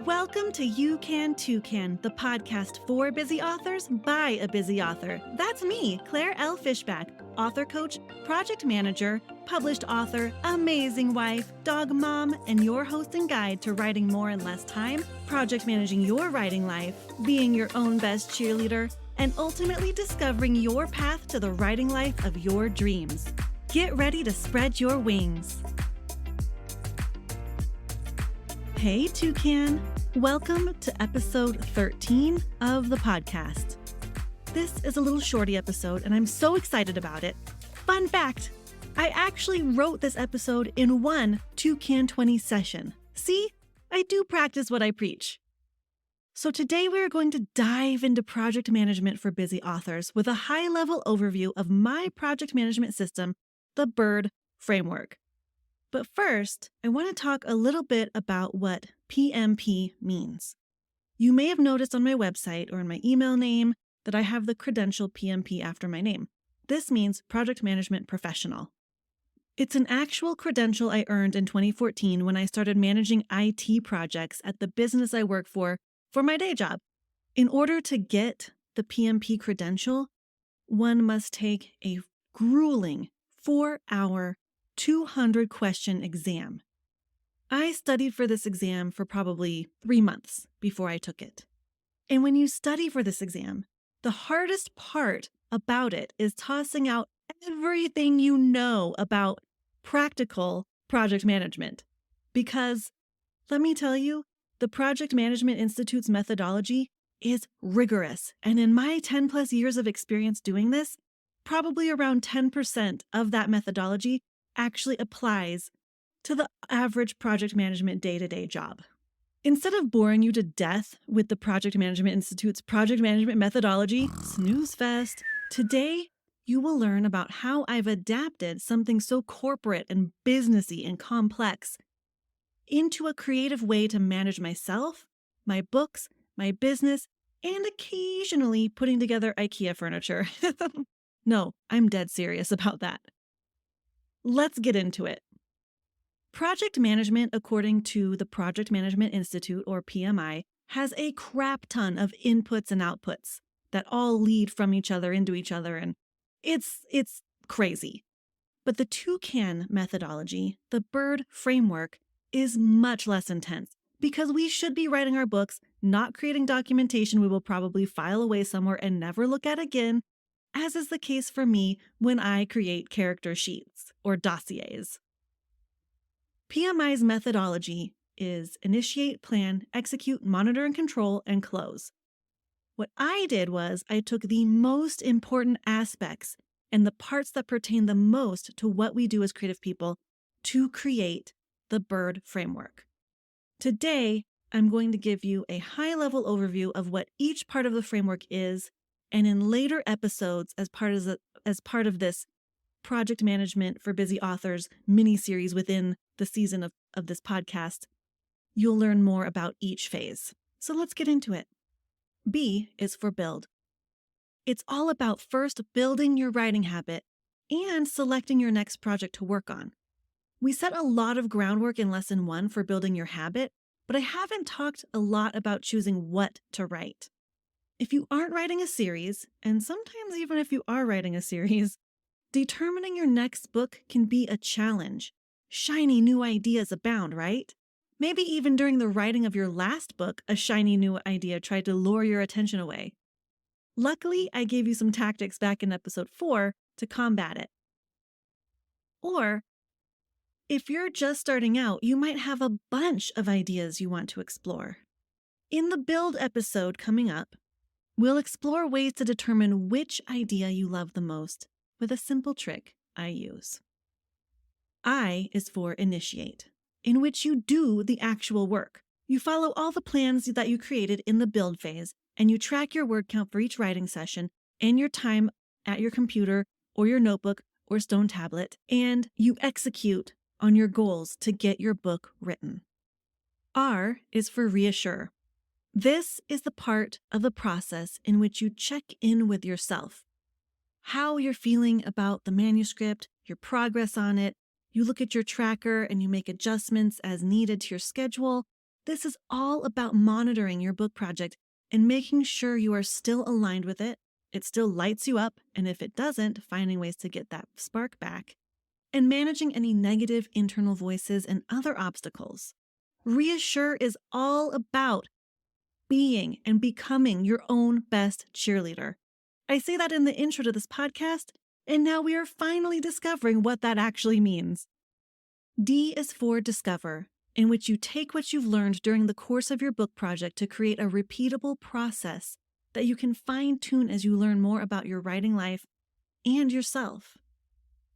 Welcome to You Can Too Can, the podcast for busy authors by a busy author. That's me, Claire L. Fishback, author coach, project manager, published author, amazing wife, dog mom, and your host and guide to writing more in less time, project managing your writing life, being your own best cheerleader, and ultimately discovering your path to the writing life of your dreams. Get ready to spread your wings. Hey, Toucan. Welcome to episode 13 of the podcast. This is a little shorty episode, and I'm so excited about it. Fun fact, I actually wrote this episode in one Toucan 20 session. See, I do practice what I preach. So today we are going to dive into project management for busy authors with a high-level overview of my project management system, the B.I.R.D framework. But first, I want to talk a little bit about what PMP means. You may have noticed on my website or in my email name that I have the credential PMP after my name. This means Project Management Professional. It's an actual credential I earned in 2014 when I started managing IT projects at the business I work for my day job. In order to get the PMP credential, one must take a grueling 4-hour 200-question exam. I studied for this exam for probably 3 months before I took it. And when you study for this exam, the hardest part about it is tossing out everything you know about practical project management. Because, let me tell you, the Project Management Institute's methodology is rigorous. And in my 10 plus years of experience doing this, probably around 10% of that methodology actually applies to the average project management day-to-day job. Instead of boring you to death with the Project Management Institute's project management methodology, snooze fest, today you will learn about how I've adapted something so corporate and businessy and complex into a creative way to manage myself, my books, my business, and occasionally putting together IKEA furniture. No, I'm dead serious about that. Let's get into it. Project management, according to the Project Management Institute, or PMI, has a crap ton of inputs and outputs that all lead from each other into each other, and it's crazy. But the Toucan methodology, the B.I.R.D framework, is much less intense because we should be writing our books, not creating documentation we will probably file away somewhere and never look at again, as is the case for me when I create character sheets or dossiers. PMI's methodology is initiate, plan, execute, monitor and control, and close. What I did was I took the most important aspects and the parts that pertain the most to what we do as creative people to create the B.I.R.D framework. Today, I'm going to give you a high-level overview of what each part of the framework is, and in later episodes, as part of this Project Management for Busy Authors mini-series within the season of this podcast, you'll learn more about each phase. So let's get into it. B is for build. It's all about first building your writing habit and selecting your next project to work on. We set a lot of groundwork in Lesson 1 for building your habit, but I haven't talked a lot about choosing what to write. If you aren't writing a series, and sometimes even if you are writing a series, determining your next book can be a challenge. Shiny new ideas abound, right? Maybe even during the writing of your last book, a shiny new idea tried to lure your attention away. Luckily, I gave you some tactics back in episode 4 to combat it. Or, if you're just starting out, you might have a bunch of ideas you want to explore. In the build episode coming up, we'll explore ways to determine which idea you love the most with a simple trick I use. I is for initiate, in which you do the actual work. You follow all the plans that you created in the build phase, and you track your word count for each writing session and your time at your computer or your notebook or stone tablet, and you execute on your goals to get your book written. R is for reassure. This is the part of the process in which you check in with yourself. How you're feeling about the manuscript, your progress on it. You look at your tracker and you make adjustments as needed to your schedule, This is all about monitoring your book project and making sure you are still aligned with it. It still lights you up, and if it doesn't, finding ways to get that spark back, and managing any negative internal voices and other obstacles. Reassure is all about being and becoming your own best cheerleader. I say that in the intro to this podcast, and now we are finally discovering what that actually means. D is for discover, in which you take what you've learned during the course of your book project to create a repeatable process that you can fine-tune as you learn more about your writing life and yourself.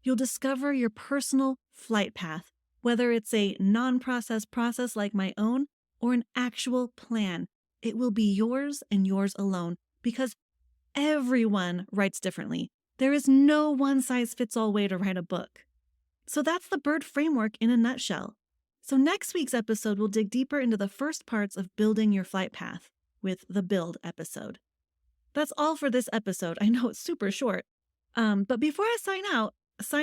You'll discover your personal flight path, whether it's a non-process process like my own or an actual plan. It will be yours and yours alone, because everyone writes differently. There is no one-size-fits-all way to write a book. So that's the B.I.R.D framework in a nutshell. So next week's episode will dig deeper into the first parts of building your flight path with the Build episode. That's all for this episode. I know it's super short. But before I sign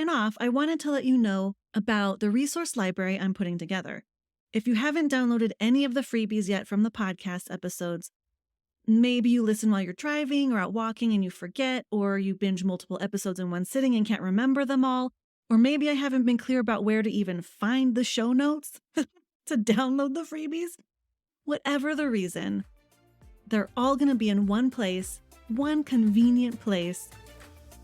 off, I wanted to let you know about the resource library I'm putting together. If you haven't downloaded any of the freebies yet from the podcast episodes, maybe you listen while you're driving or out walking and you forget, or you binge multiple episodes in one sitting and can't remember them all, or maybe I haven't been clear about where to even find the show notes to download the freebies. Whatever the reason, they're all going to be in one place, one convenient place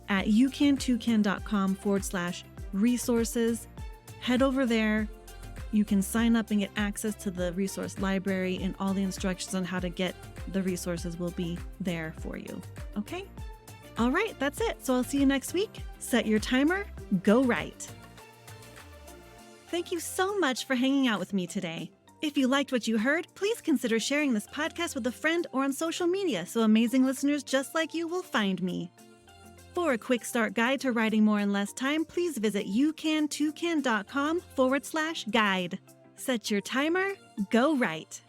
at youcan2can.com/resources. Head over there. You can sign up and get access to the resource library, and all the instructions on how to get the resources will be there for you. Okay? All right, that's it. So I'll see you next week. Set your timer. Go write. Thank you so much for hanging out with me today. If you liked what you heard, please consider sharing this podcast with a friend or on social media so amazing listeners just like you will find me. For a quick start guide to writing more in less time, please visit youcan2can.com/guide. Set your timer. Go write.